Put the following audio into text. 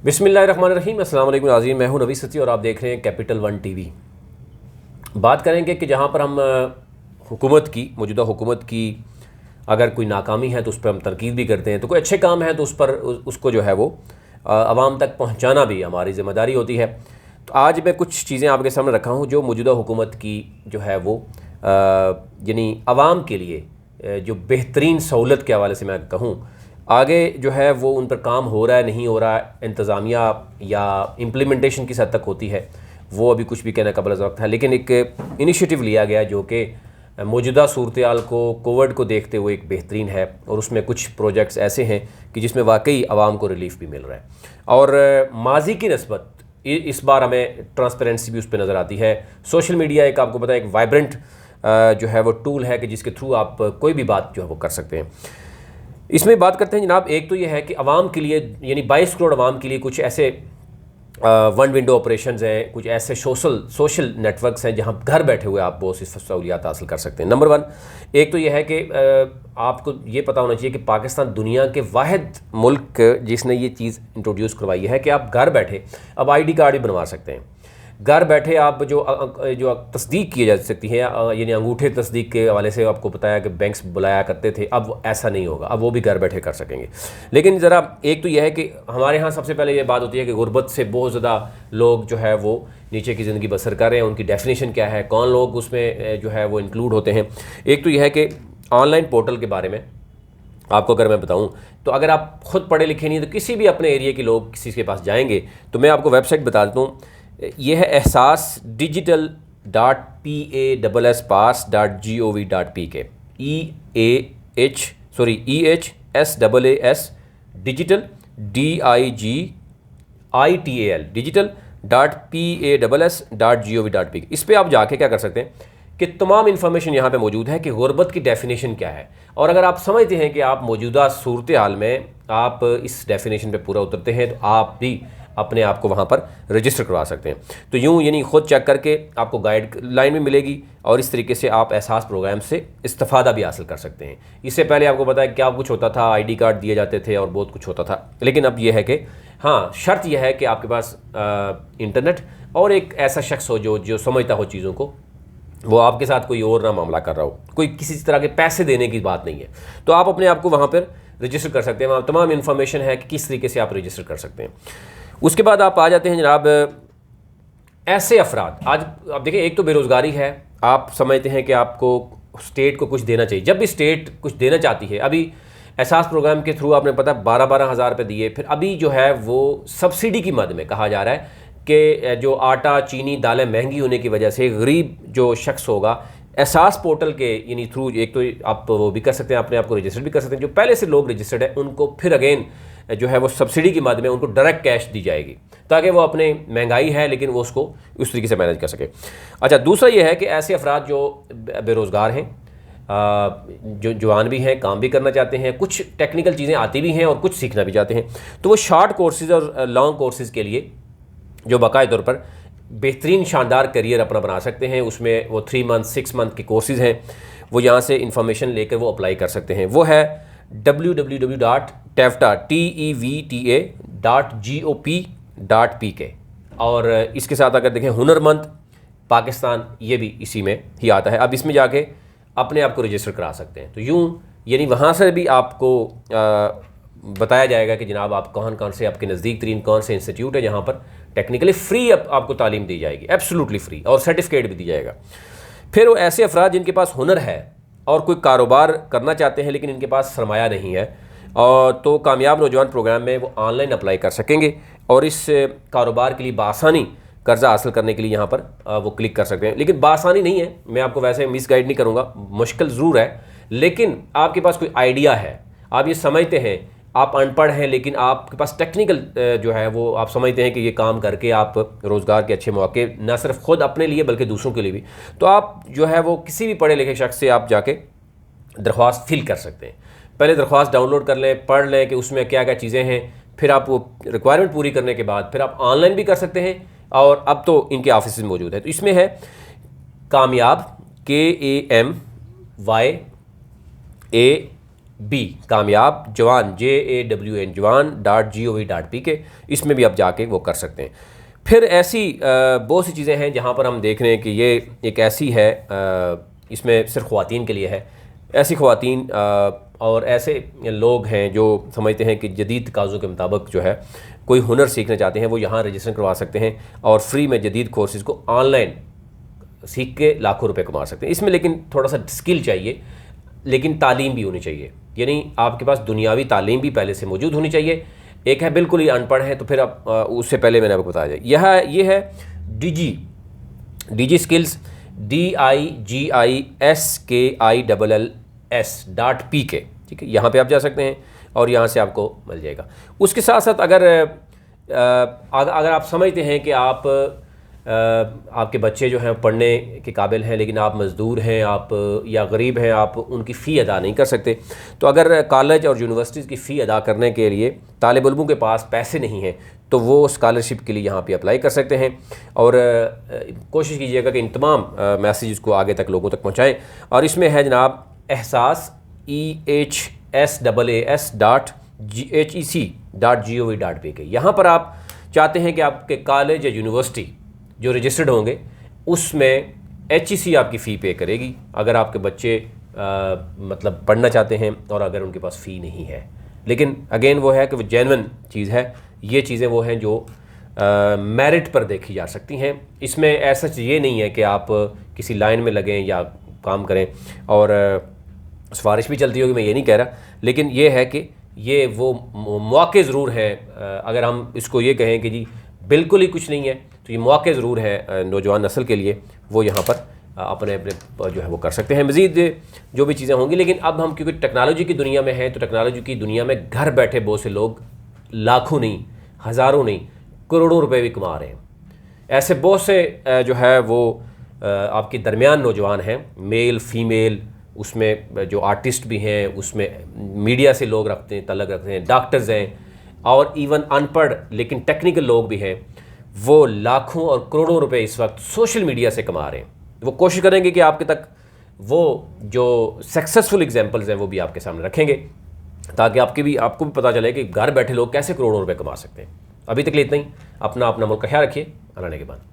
बिस्मिल्लाहिर्रहमानिर्रहीम। अस्सलाम वालेकुम नाज़रीन, मैं हूं नवी सती और आप देख रहे हैं कैपिटल वन टीवी। बात करेंगे कि जहां पर हम हुकूमत की मौजूदा हुकूमत की अगर कोई नाकामी है तो उस पर हम तनकीद भी करते हैं, तो कोई अच्छे काम है तो उस पर उसको जो है वो आवाम तक पहुंचाना भी हमारी ज़िम्मेदारी होती है। तो आज मैं कुछ चीज़ें आपके सामने रखा हूं जो मौजूदा हुकूमत की जो है वो यानी आवाम के लिए जो बेहतरीन सहूलत के हवाले से मैं कहूँ आगे जो है वो उन पर काम हो रहा है नहीं हो रहा है, इंतज़ामिया या इम्प्लीमेंटेशन किस हद तक होती है वो अभी कुछ भी कहना कबल वक्त है। लेकिन एक इनिशिएटिव लिया गया जो कि मौजूदा सूरत-ए-हाल को कोविड को देखते हुए एक बेहतरीन है और उसमें कुछ प्रोजेक्ट्स ऐसे हैं कि जिसमें वाकई आवाम को रिलीफ भी मिल रहा है और माजी की नस्बत इस बार हमें ट्रांसपेरेंसी भी उस पर नज़र आती है। सोशल मीडिया एक आपको पता है एक वाइब्रेंट जो है वो टूल है कि जिसके थ्रू आप कोई भी बात जो है वो कर सकते हैं। इसमें बात करते हैं जनाब, एक तो ये है कि आवाम के लिए यानी 22 करोड़ आवाम के लिए कुछ ऐसे वन विंडो ऑपरेशंस हैं, कुछ ऐसे सोशल नेटवर्क्स हैं जहां घर बैठे हुए आप बहुत सी सहूलियात हासिल कर सकते हैं। नंबर वन, एक तो यह है कि आपको ये पता होना चाहिए कि पाकिस्तान दुनिया के वाहिद मुल्क जिसने ये चीज़ इंट्रोड्यूस करवाई है कि आप घर बैठे अब ID कार्ड भी बनवा सकते हैं। घर बैठे आप जो तस्दीक की जा सकती है यानी अंगूठे तस्दीक के हवाले से आपको बताया कि बैंक्स बुलाया करते थे, अब ऐसा नहीं होगा, अब वो भी घर बैठे कर सकेंगे। लेकिन ज़रा एक तो यह है कि हमारे यहाँ सबसे पहले ये बात होती है कि गुर्बत से बहुत ज़्यादा लोग जो है वो नीचे की ज़िंदगी बसर कर रहे हैं, उनकी डेफिनेशन क्या है, कौन लोग उसमें जो है वो इंक्लूड होते हैं। एक तो यह है कि ऑनलाइन पोर्टल के बारे में आपको अगर मैं बताऊं तो अगर आप ख़ुद पढ़े लिखे नहीं तो किसी भी अपने एरिया के लोग किसी के पास जाएंगे तो मैं आपको वेबसाइट बता देता हूँ। यह है एहसास digital .PASS.gov.pk EHSAAS digital DIGITAL इस पर आप जाके क्या कर सकते हैं कि तमाम इन्फॉर्मेशन यहाँ पे मौजूद है कि गुर्बत की डेफिनेशन क्या है। और अगर आप समझते हैं कि आप मौजूदा सूरत हाल में आप इस डेफिनेशन पे पूरा उतरते हैं तो आप भी अपने आप को वहाँ पर रजिस्टर करवा सकते हैं। तो यूँ यानी ख़ुद चेक करके आपको गाइडलाइन भी मिलेगी और इस तरीके से आप एहसास प्रोग्राम से इस्तेफ़ादा भी हासिल कर सकते हैं। इससे पहले आपको पता है क्या कुछ होता था, ID कार्ड दिए जाते थे और बहुत कुछ होता था। लेकिन अब यह है कि हाँ, शर्त यह है कि आपके पास इंटरनेट और एक ऐसा शख्स हो जो समझता हो चीज़ों को, वो आपके साथ कोई और ना मामला कर रहा हो, कोई किसी तरह के पैसे देने की बात नहीं है। तो आप अपने आप को वहाँ पर रजिस्टर कर सकते हैं। वहाँ तमाम इन्फॉर्मेशन है कि किस तरीके से आप रजिस्टर कर सकते हैं। उसके बाद आप आ जाते हैं जनाब ऐसे अफराद, आज आप देखें एक तो बेरोज़गारी है, आप समझते हैं कि आपको स्टेट को कुछ देना चाहिए। जब भी स्टेट कुछ देना चाहती है, अभी एहसास प्रोग्राम के थ्रू आपने पता 12-12 हज़ार रुपये दिए, फिर अभी जो है वो सब्सिडी की मद में कहा जा रहा है कि जो आटा चीनी दालें महंगी होने की वजह से गरीब जो शख्स होगा एहसास पोर्टल के यानी थ्रू एक तो आप वो भी कर सकते हैं, अपने आप को रजिस्टर भी कर सकते हैं। जो पहले से लोग रजिस्टर्ड है उनको फिर अगेन जो है वो सब्सिडी की मद में उनको डायरेक्ट कैश दी जाएगी ताकि वो अपने महंगाई है लेकिन वो उसको उस तरीके से मैनेज कर सके। अच्छा, दूसरा ये है कि ऐसे अफराद जो बेरोज़गार हैं, जो जवान भी हैं, काम भी करना चाहते हैं, कुछ टेक्निकल चीज़ें आती भी हैं और कुछ सीखना भी चाहते हैं, तो वो शॉर्ट कोर्सेज़ और लॉन्ग कोर्सेज़ के लिए जो बाकायदा तौर पर बेहतरीन शानदार करियर अपना बना सकते हैं। उसमें वो 3 मंथ 6 मंथ के कोर्सेज़ हैं, वो यहाँ से इंफॉर्मेशन लेकर वो अप्लाई कर सकते हैं। वो है www.tevta.gov.pk और इसके साथ अगर देखें हुनरमंद पाकिस्तान, ये भी इसी में ही आता है। अब इसमें जाके अपने आप को रजिस्टर करा सकते हैं। तो यूँ यानी वहाँ से भी आपको बताया जाएगा कि जनाब आप कौन कौन से आपके नज़दीक तरीन कौन से इंस्टीट्यूट है जहाँ पर टेक्निकली फ़्री आपको तालीम दी जाएगी, एब्सोल्युटली फ्री, और सर्टिफिकेट भी दी जाएगा। फिर वो ऐसे अफराद जिनके पास हुनर है और कोई कारोबार करना चाहते हैं लेकिन इनके पास सरमाया नहीं है, और तो कामयाब नौजवान प्रोग्राम में वो ऑनलाइन अप्लाई कर सकेंगे और इस कारोबार के लिए बासानी कर्जा हासिल करने के लिए यहाँ पर वो क्लिक कर सकते हैं। लेकिन बासानी नहीं है, मैं आपको वैसे मिसगाइड नहीं करूँगा, मुश्किल ज़रूर है, लेकिन आपके पास कोई आइडिया है, आप ये समझते हैं, आप अनपढ़ हैं लेकिन आपके पास टेक्निकल जो है वो आप समझते हैं कि ये काम करके आप रोज़गार के अच्छे मौके न सिर्फ ख़ुद अपने लिए बल्कि दूसरों के लिए भी, तो आप जो है वो किसी भी पढ़े लिखे शख्स से आप जाके दरख्वास्त फिल कर सकते हैं। पहले दरख्वास्त डाउनलोड कर लें, पढ़ लें कि उसमें क्या क्या चीज़ें हैं, फिर आप वो रिक्वायरमेंट पूरी करने के बाद फिर आप ऑनलाइन भी कर सकते हैं और अब तो इनके ऑफिस मौजूद है। तो इसमें है कामयाब KAMYAB बी कामयाब जवान JAWN जवान.gov.pk, इसमें भी आप जाके वो कर सकते हैं। फिर ऐसी बहुत सी चीज़ें हैं जहाँ पर हम देख रहे हैं कि ये एक ऐसी है, इसमें सिर्फ ख़वातीन के लिए है। ऐसी ख़वातीन और ऐसे लोग हैं जो समझते हैं कि जदीद तकाज़ों के मुताबिक जो है कोई हुनर सीखना चाहते हैं, वो यहाँ रजिस्टर करवा सकते हैं और फ्री में जदीद कोर्सेज़ को ऑनलाइन सीख के लाखों रुपए कमा सकते हैं। इसमें लेकिन थोड़ा सा स्किल चाहिए, लेकिन तालीम भी होनी चाहिए, यानी आपके पास दुनियावी तालीम भी पहले से मौजूद होनी चाहिए। एक है बिल्कुल ही अनपढ़ है तो फिर आप उससे पहले मैंने आपको बताया जाए ये है DG स्किल्स DIGISKILLS.PK, ठीक है। यहाँ पे आप जा सकते हैं और यहाँ से आपको मिल जाएगा। उसके साथ साथ अगर आप समझते हैं कि आपके बच्चे जो हैं पढ़ने के काबिल हैं लेकिन आप मज़दूर हैं, आप या गरीब हैं, आप उनकी फ़ी अदा नहीं कर सकते, तो अगर कॉलेज और यूनिवर्सिटीज़ की फ़ी अदा करने के लिए तालिब इल्मों के पास पैसे नहीं हैं तो वो स्कॉलरशिप के लिए यहाँ पे अप्लाई कर सकते हैं। और कोशिश कीजिएगा कि इन तमाम मैसेज को आगे तक लोगों तक पहुँचाएँ। और इसमें है जनाब एहसास EHSAAS.HEC.gov.pk। यहाँ पर आप चाहते हैं कि आपके कॉलेज या यूनिवर्सिटी जो रजिस्टर्ड होंगे उसमें HEC आपकी फ़ी पे करेगी अगर आपके बच्चे मतलब पढ़ना चाहते हैं और अगर उनके पास फ़ी नहीं है। लेकिन अगेन वो है कि वो जेन्युइन चीज़ है। ये चीज़ें वो हैं जो मेरिट पर देखी जा सकती हैं। इसमें ऐसा ये नहीं है कि आप किसी लाइन में लगें या काम करें और सिफारिश भी चलती होगी, मैं ये नहीं कह रहा, लेकिन ये है कि ये वो मौके ज़रूर हैं। अगर हम इसको ये कहें कि जी बिल्कुल ही कुछ नहीं है तो ये मौके ज़रूर हैं नौजवान नस्ल के लिए, वो यहाँ पर अपने जो है वो कर सकते हैं। मज़ीद जो भी चीज़ें होंगी, लेकिन अब हम क्योंकि टेक्नोलॉजी की दुनिया में हैं तो टेक्नोलॉजी की दुनिया में घर बैठे बहुत से लोग लाखों नहीं, हज़ारों नहीं, करोड़ों रुपए भी कमा रहे हैं। ऐसे बहुत से जो है वो आपके दरमियान नौजवान हैं, मेल फीमेल, उसमें जो आर्टिस्ट भी हैं, उसमें मीडिया से लोग तल्लुक़ रखते हैं, डॉक्टर्स हैं और इवन अनपढ़ लेकिन टेक्निकल लोग भी हैं। वो लाखों और करोड़ों रुपए इस वक्त सोशल मीडिया से कमा रहे हैं। वो कोशिश करेंगे कि आपके तक वो जो सक्सेसफुल एग्जांपल्स हैं वो भी आपके सामने रखेंगे ताकि आपको भी पता चले कि घर बैठे लोग कैसे करोड़ों रुपए कमा सकते हैं। अभी तक लिए इतना ही। अपना मुल्क का ख्याल रखिए। अल्लाह ने के बाद।